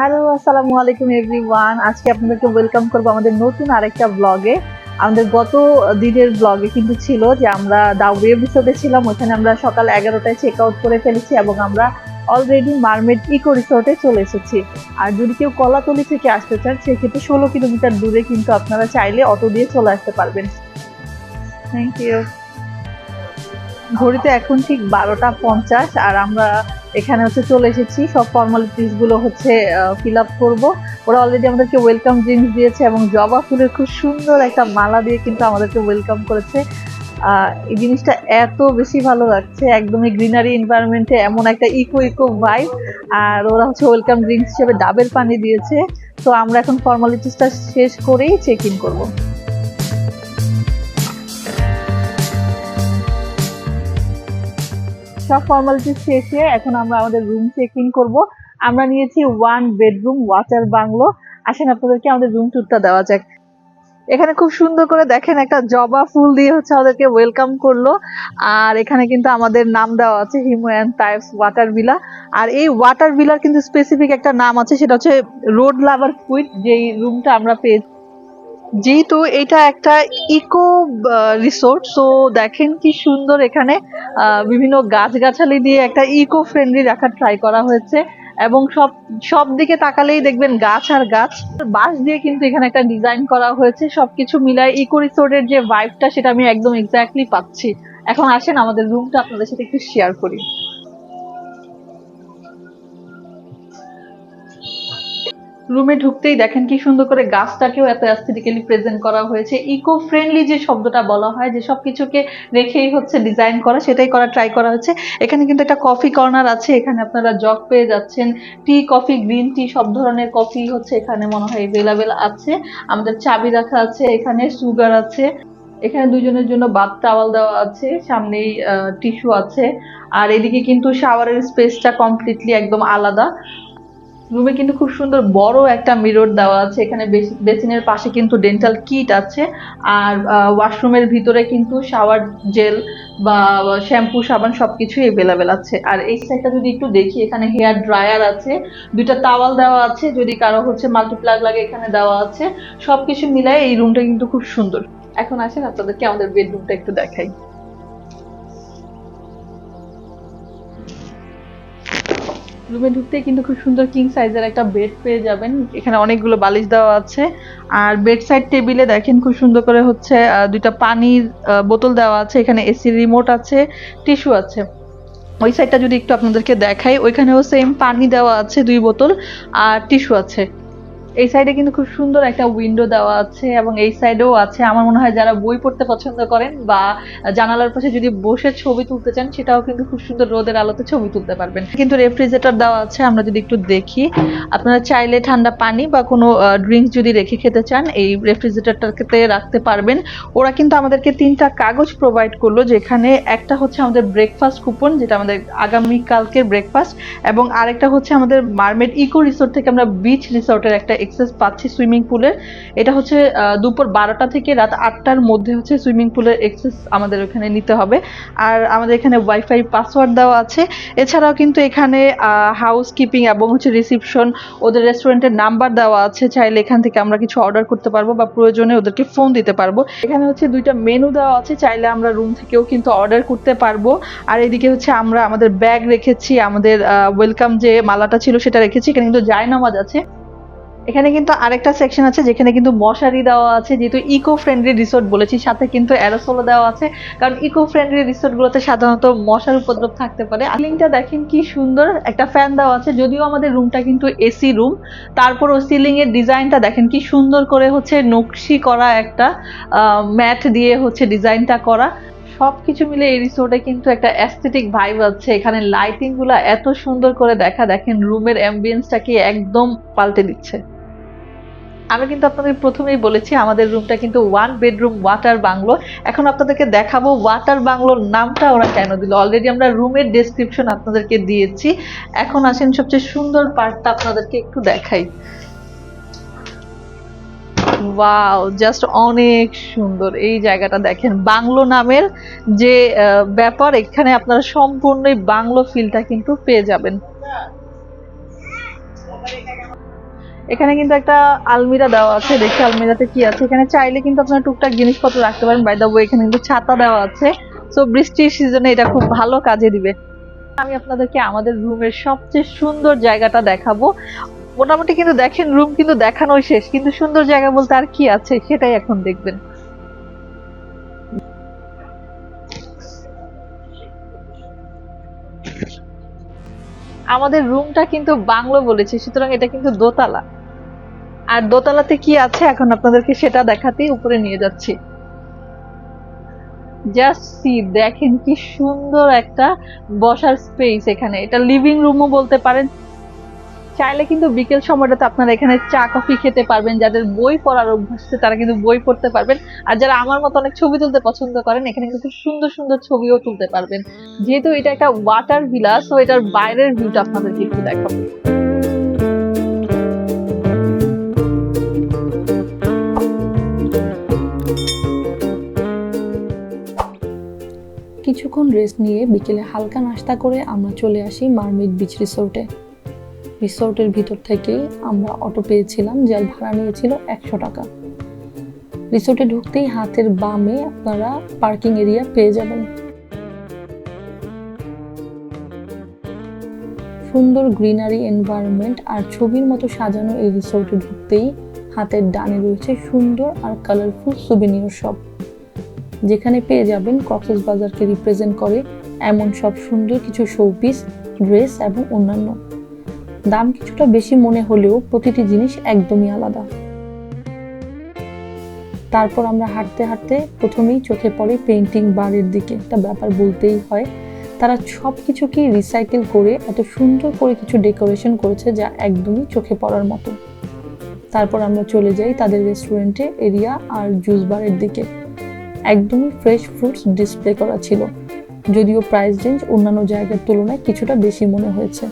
Hello, আসসালামু আলাইকুম everyone. আজকে আপনাদেরকে ওয়েলকাম করব আমাদের নতুন আরেকটা ব্লগে। আমাদের গত দিনের ব্লগে কিন্তু ছিল যে আমরা দা ওয়েব রিসোর্টে ছিলাম। ওখানে আমরা সকাল 11টায় চেক আউট করে ফেলেছি এবং আমরা অলরেডি মারমেড ইকো রিসোর্টে চলে এসেছি। আর যদি কেউ কলাতলি থেকে আসতে চান সেক্ষেত্রে 16 কিলোমিটার দূরে কিন্তু আপনারা চাইলে অটো দিয়ে চলে আসতে পারবেন। Thank you. ঘড়িতে এখন ঠিক 12টা 50 আর আমরা এখানে চলে এসেছি। সব ফর্মালিটিস গুলো ফিল আপ করবো। ওরা অলরেডি আমাদেরকে ওয়েলকাম ড্রিঙ্কস দিয়েছে এবং জবা ফুলের খুব সুন্দর একটা মালা দিয়ে কিন্তু আমাদেরকে ওয়েলকাম করেছে। এই জিনিসটা এত বেশি ভালো লাগছে, একদমই গ্রিনারি এনভায়রনমেন্টে এমন একটা ইকো ভাইব। আর ওরা ওয়েলকাম ড্রিঙ্কস হিসেবে ডাবের পানি দিয়েছে। তো আমরা এখন ফর্মালিটিসটা শেষ করেই চেক ইন করবো। সব ফর্মালিটি শেষে এখন আমরা আমাদের রুম চেক ইন করবো। আমরা নিয়েছি 1 বেডরুম ওয়াটার বাংলো। আসেন আপনাদেরকে আমাদের রুম ট্যুরটা দেওয়া যাক। এখানে খুব সুন্দর করে দেখেন একটা জবা ফুল দিয়ে আমাদেরকে ওয়েলকাম করলো। আর এখানে কিন্তু আমাদের নাম দেওয়া আছে হিমায়ন টাইপস ওয়াটার ভিলা। আর এই ওয়াটার ভিলার কিন্তু স্পেসিফিক একটা নাম আছে, সেটা হচ্ছে রোড লাভার সুইট, যেই রুমটা আমরা পেয়েছি। যেহেতু এটা একটা ইকো রিসোর্ট, সো দেখেন কি সুন্দর এখানে বিভিন্ন গাছগাছালি দিয়ে একটা ইকো ফ্রেন্ডলি রাখার ট্রাই করা হয়েছে। এবং সব দিকে তাকালেই দেখবেন গাছ আর গাছ। বাঁশ দিয়ে কিন্তু এখানে একটা ডিজাইন করা হয়েছে। সবকিছু মিলায় ইকো রিসোর্টের যে ভাইবটা সেটা আমি একদম এক্স্যাক্টলি পাচ্ছি। এখন আসেন আমাদের রুমটা আপনাদের সাথে একটু শেয়ার করি। রুমে ঢুকতেই দেখেন কি সুন্দর করে গাছটাকেও এত অ্যাস্থেটিক্যালি প্রেজেন্ট করা হয়েছে। ইকো ফ্রেন্ডলি যে শব্দটা বলা হয়, যে সবকিছুকে রেখেই ডিজাইন করা, সেটাই করা ট্রাই করা হয়েছে। এখানে কিন্তু একটা কফি কর্নার আছে, এখানে আপনারা জগ পেয়ে যাচ্ছেন। টি, কফি, গ্রিন টি সব ধরনের কফি এখানে মনে হয় এভেলেবেল আছে। আমাদের চাবি রাখা আছে, এখানে সুগার আছে। এখানে দুজনের জন্য বাথ টাওয়াল দেওয়া আছে, সামনেই টিস্যু আছে। আর এদিকে কিন্তু শাওয়ারের স্পেসটা কমপ্লিটলি একদম আলাদা। রুমে কিন্তু খুব সুন্দর বড় একটা মিরর দেওয়া আছে। এখানে বেসিনের পাশে কিন্তু ডেন্টাল কিট আছে। আর ওয়াশরুমের ভিতরে কিন্তু শাওয়ার জেল বা শ্যাম্পু সাবান সবকিছুই এভেলেবেল আছে। আর এই সাইডটা যদি একটু দেখি, এখানে হেয়ার ড্রায়ার আছে, দুইটা টাওয়াল দেওয়া আছে, যদি কারো মাল্টিপ্লাগ লাগে এখানে দেওয়া আছে। সবকিছু মিলাই এই রুমটা কিন্তু খুব সুন্দর। এখন আসেন আপনাদেরকে আমাদের বেডরুমটা একটু দেখাই। রুমে ঢুকতেই কিন্তু খুব সুন্দর কিং সাইজের একটা বেড পেয়ে যাবেন। এখানে অনেকগুলো বালিশ দেওয়া আছে। আর বেড সাইড টেবিলে দেখেন খুব সুন্দর করে দুইটা পানির বোতল দেওয়া আছে। এখানে এসি রিমোট আছে, টিস্যু আছে। ওই সাইডটা যদি একটু আপনাদেরকে দেখাই, ওইখানেও সেম পানি দেওয়া আছে 2 বোতল, আর টিস্যু আছে। এই সাইডে কিন্তু খুব সুন্দর একটা উইন্ডো দেওয়া আছে এবং এই সাইডেও আছে। আমার মনে হয় যারা বই পড়তে পছন্দ করেন বা জানালার পাশে যদি বসে ছবি তুলতে চান, সেটাও কিন্তু খুব সুন্দর রোদের আলোতে ছবি তুলতে পারবেন। কিন্তু রেফ্রিজারেটর দেওয়া আছে। আমরা যদি একটু দেখি, আপনারা চাইলে ঠান্ডা পানি বা কোনো ড্রিঙ্কস যদি রেখে খেতে চান, এই রেফ্রিজারেটরটাতে রাখতে পারবেন। ওরা কিন্তু আমাদেরকে 3টা কাগজ প্রোভাইড করলো, যেখানে একটা আমাদের ব্রেকফাস্ট কুপন, যেটা আমাদের আগামী কালকের ব্রেকফাস্ট, এবং আরেকটা আমাদের মারমেড ইকো রিসোর্ট থেকে আমরা বিচ রিসোর্টের একটা এক্সেস পাচ্ছি সুইমিং পুলের। এটা দুপুর 12টা থেকে রাত 8টার মধ্যে সুইমিং পুলের এক্সেস আমাদের ওখানে নিতে হবে। আর আমাদের এখানে ওয়াইফাই পাসওয়ার্ড দেওয়া আছে। এছাড়াও কিন্তু এখানে হাউস কিপিং এবং রিসিপশন, ওদের রেস্টুরেন্টের নাম্বার দেওয়া আছে। চাইলে এখান থেকে আমরা কিছু অর্ডার করতে পারবো বা প্রয়োজনে ওদেরকে ফোন দিতে পারবো। এখানে 2টা মেনু দেওয়া আছে, চাইলে আমরা রুম থেকেও কিন্তু অর্ডার করতে পারবো। আর এদিকে আমরা আমাদের ব্যাগ রেখেছি, আমাদের ওয়েলকাম যে মালাটা ছিল সেটা রেখেছি। এখানে কিন্তু জায়নামাজ আছে। এখানে কিন্তু আরেকটা সেকশন আছে যেখানে কিন্তু মশারি দেওয়া আছে, যেহেতু ইকো ফ্রেন্ডলি রিসোর্ট বলেছি, সাথে কিন্তু অ্যারোসলও দেওয়া আছে। কারণ ইকো ফ্রেন্ডলি রিসোর্ট গুলোতে সাধারণত মশার উপদ্রব থাকতে পারে। সিলিংটা দেখেন কি সুন্দর, একটা ফ্যান দেওয়া আছে। যদিও আমাদের রুমটা কিন্তু এসি রুম, তারপরও সিলিং এর ডিজাইনটা দেখেন কি সুন্দর করে নকশি করা, একটা ম্যাট দিয়ে ডিজাইনটা করা। সবকিছু মিলে এই রিসোর্টে কিন্তু একটা অ্যাস্থেটিক ভাইব আছে। এখানে লাইটিং গুলা এত সুন্দর করে দেখেন রুমের অ্যাম্বিয়েন্সটাকে একদম পাল্টে দিচ্ছে। আমি কিন্তু আপনাদের প্রথমেই বলেছি আমাদের রুমটা কিন্তু 1 বেডরুম ওয়াটার বাংলো। এখন আপনাদেরকে দেখাবো ওয়াটার বাংলোর নামটা ওরা কেন দিল। অলরেডি আমরা রুমের ডেসক্রিপশন আপনাদেরকে দিয়েছি। এখন আসেন সবচেয়ে সুন্দর পার্টটা আপনাদেরকে একটু দেখাই। ওয়াও, জাস্ট অনেক সুন্দর। এই জায়গাটা দেখেন, বাংলো নামের যে ব্যাপার, এখানে আপনারা সম্পূর্ণই বাংলো ফিলটা কিন্তু পেয়ে যাবেন। এখানে কিন্তু একটা আলমিরা দেওয়া আছে, দেখি আলমিরাতে কি আছে। এখানে চাইলে কিন্তু আপনার টুকটাক জিনিসপত্র রাখতে পারেন। বাই দ্য ওয়ে এখানে কিন্তু ছাতা দেওয়া আছে, সো বৃষ্টির সিজনে এটা খুব ভালো কাজে দিবে। আমি আপনাদেরকে আমাদের রুমের সবচেয়ে সুন্দর জায়গাটা দেখাবো। মোটামুটি কিন্তু দেখেন রুম কিন্তু দেখানোই শেষ, কিন্তু সুন্দর জায়গা বলতে আর কি আছে সেটাই এখন দেখবেন। আমাদের রুমটা কিন্তু বাংলো বলেছি, সুতরাং এটা কিন্তু দোতলা। আর দোতলাতে কি আছে এখন আপনাদেরকে সেটা দেখাতেই উপরে নিয়ে যাচ্ছি। জাস্ট সি, দেখেন কি সুন্দর একটা বসার স্পেস। এখানে এটা লিভিং রুমও বলতে পারেন। চাইলে কিন্তু বিকেল সময়টাতে আপনারা এখানে চা কফি খেতে পারবেন। যাদের বই পড়ার অভ্যাস আছে তারা কিন্তু বই পড়তে পারবেন। আর যারা আমার মতো অনেক ছবি তুলতে পছন্দ করেন, এখানে কিন্তু খুব সুন্দর সুন্দর ছবিও তুলতে পারবেন। যেহেতু এটা একটা ওয়াটার ভিলা, সো এটার বাইরের ভিউটা আপনাদেরকে একটু দেখাবো। কিছুক্ষণ রেস্ট নিয়ে বিকেলে হালকা নাস্তা করে আমরা চলে আসি মারমেড বিচ রিসোর্টে। রিসোর্টের ভিতর থেকেই আমরা অটো পেয়েছিলাম, যার ভাড়া নিয়েছিল 100 টাকা। রিসোর্টে ঢুকতেই হাতের বামে আপনারা পার্কিং এরিয়া পেয়ে যাবেন। সুন্দর গ্রিনারি এনভায়রনমেন্ট আর ছবির মতো সাজানো এই রিসোর্টে ঢুকতেই হাতের ডানে রয়েছে সুন্দর আর কালারফুল সুভেনিয়ার শপ, যেখানে পেয়ে যাবেন কক্সবাজারকে রিপ্রেজেন্ট করে এমন সব সুন্দর কিছু শোপিস, ড্রেস এবং অন্যান্য। দাম কিছুটা বেশি মনে হলেও প্রতিটি জিনিস একদমই আলাদা। তারপর আমরা হাঁটতে হাঁটতে প্রথমেই চোখে পড়ে পেইন্টিং বারের দিকে। একটা ব্যাপার বলতেই হয়, তারা সব কিছুকেই রিসাইকেল করে এত সুন্দর করে কিছু ডেকোরেশন করেছে যা একদমই চোখে পড়ার মতো। তারপর আমরা চলে যাই তাদের রেস্টুরেন্টে এরিয়া আর জুস বারের দিকে। একদমই ফ্রেশ ফ্রুটস ডিসপ্লে করা ছিল, যদিও প্রাইস রেঞ্জ অন্যান্য জায়গার তুলনায় কিছুটা বেশি মনে হয়েছে।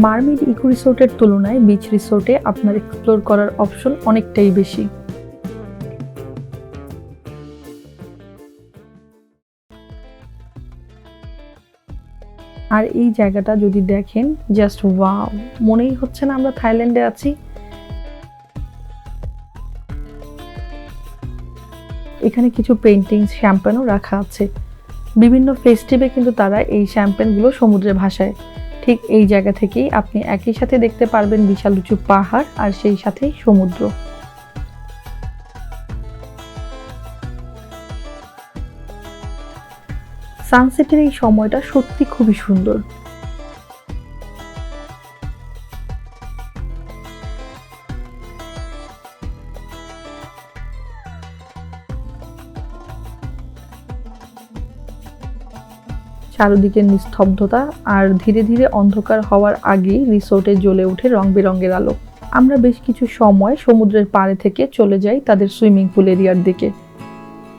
মারমেড ইকো রিসোর্টের তুলনায় বিচ রিসোর্টে আপনার এক্সপ্লোর করার অপশন অনেকটাই বেশি। আর এই জায়গাটা যদি দেখেন, জাস্ট ওয়াও, মনেই হচ্ছে না আমরা থাইল্যান্ডে আছি। এখানে কিছু পেইন্টিং শ্যাম্পেনও রাখা আছে। বিভিন্ন ফেস্টিভে কিন্তু তারা এই শ্যাম্পেনগুলো সমুদ্রে ভাসায়। ঠিক এই জায়গা থেকেই আপনি একই সাথে দেখতে পারবেন বিশাল উঁচু পাহাড় আর সেই সাথেই সমুদ্র। সানসেটের এই সময়টা সত্যি খুবই সুন্দর। চারদিকে নিস্তব্ধতা আর ধীরে ধীরে অন্ধকার হওয়ার আগেই রিসোর্টে জ্বলে ওঠে রং বেরঙের আলো। আমরা বেশ কিছু সময় সমুদ্রের পাড়ে থেকে চলে যাই তাদের সুইমিং পুল এরিয়ার দিকে।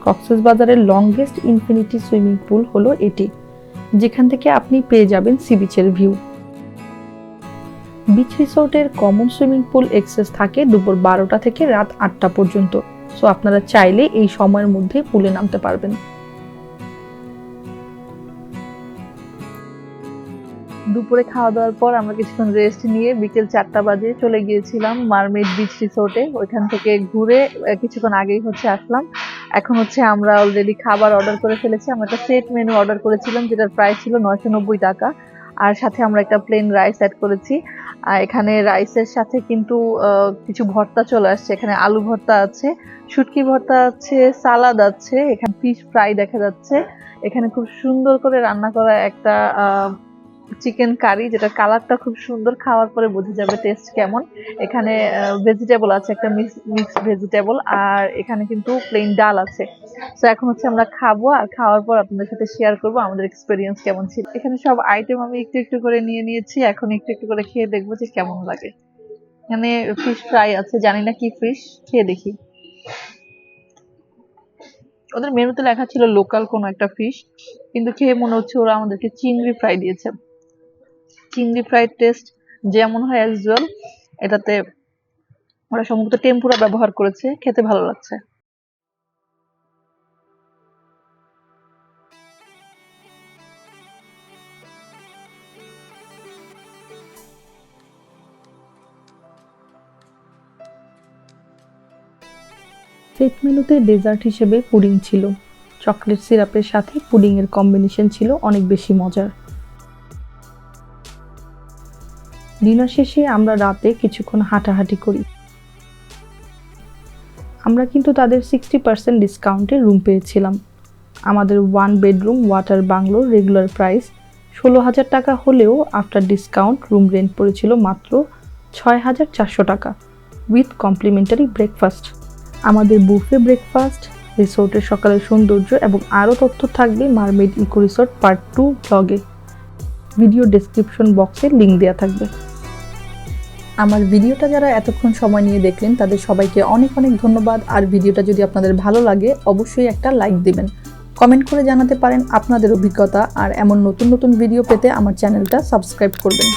কক্সবাজারের লংগেস্ট ইনফিনিটি সুইমিং পুল হলো এটি, যেখান থেকে আপনি পেয়ে যাবেন সি বিচের ভিউ। বিচ রিসোর্টের কমন সুইমিং পুল এক্সেস থাকে দুপুর 12টা থেকে রাত 8টা পর্যন্ত, সো আপনারা চাইলে এই সময়ের মধ্যে পুলে নামতে পারবেন। দুপুরে খাওয়া দাওয়ার পর আমরা কিছুক্ষণ রেস্ট নিয়ে বিকেল 4টা বাজে চলে গিয়েছিলাম মারমেড বিচ রিসোর্টে। ওইখান থেকে ঘুরে কিছুক্ষণ আগেই আসলাম। এখন আমরা অলরেডি খাবার অর্ডার করে ফেলেছি। আমরা একটা সেট মেনু অর্ডার করেছিলাম, যেটার প্রাইস ছিল 990 টাকা। আর সাথে আমরা একটা প্লেন রাইস অ্যাড করেছি। আর এখানে রাইসের সাথে কিন্তু কিছু ভর্তা চলে আসছে। এখানে আলু ভর্তা আছে, শুটকি ভর্তা আছে, সালাদ আছে, এখানে ফিশ ফ্রাই দেখা যাচ্ছে। এখানে খুব সুন্দর করে রান্না করা একটা চিকেন কারি, যেটা কালারটা খুব সুন্দর, খাওয়ার পরে বোঝা যাবে টেস্ট কেমন। এখানে ভেজিটেবল আছে, একটা মিক্স ভেজিটেবল, আর এখানে কিন্তু প্লেন ডাল আছে। তো এখন আমরা খাবো, আর খাওয়ার পর আপনাদের সাথে শেয়ার করব আমাদের এক্সপেরিয়েন্স কেমন ছিল। এখানে সব আইটেম আমি একটু একটু করে নিয়ে নিয়েছি, এখন একটু একটু করে খেয়ে দেখবো যে কেমন লাগে। এখানে ফিশ ফ্রাই আছে, জানি না কি ফিশ, খেয়ে দেখি। ওদের মেনুতে লেখা ছিল লোকাল কোন একটা ফিশ, কিন্তু খেয়ে মনে হচ্ছে ওরা আমাদেরকে চিংড়ি ফ্রাই দিয়েছে। চিংড়ি ফ্রাইড টেস্ট যেমন হয় অ্যাজ ওয়েল, এটাতে ওরা সম্ভবত টেম্পুরা ব্যবহার করেছে, খেতে ভালো লাগছে। সেট মেনুতে ডেজার্ট হিসেবে পুডিং ছিল। চকলেট সিরাপের সাথে পুডিংয়ের কম্বিনেশন ছিল অনেক বেশি মজার। ডিনার শেষে আমরা রাতে কিছুক্ষণ হাঁটাহাঁটি করি। আমরা কিন্তু তাদের 60% ডিসকাউন্টে রুম পেয়েছিলাম। আমাদের 1 বেডরুম ওয়াটার বাংলোর রেগুলার প্রাইস 16,000 টাকা হলেও আফটার ডিসকাউন্ট রুম রেন্ট পড়েছিল মাত্র 6,400 টাকা উইথ কমপ্লিমেন্টারি ব্রেকফাস্ট। আমাদের বুফে ব্রেকফাস্ট, রিসোর্টের সকালের সৌন্দর্য এবং আরও তথ্য থাকবে মারমেড ইকো রিসোর্ট পার্ট 2 ব্লগে। ভিডিও ডেসক্রিপশন বক্সে লিঙ্ক দেওয়া থাকবে। আমার ভিডিওটা যারা এতক্ষণ সময় নিয়ে দেখলেন তাদের সবাইকে অনেক অনেক ধন্যবাদ। আর ভিডিওটা যদি আপনাদের ভালো লাগে অবশ্যই একটা লাইক দিবেন। কমেন্ট করে জানাতে পারেন আপনাদের অভিজ্ঞতা, আর এমন নতুন নতুন ভিডিও পেতে আমার চ্যানেলটা সাবস্ক্রাইব করবেন।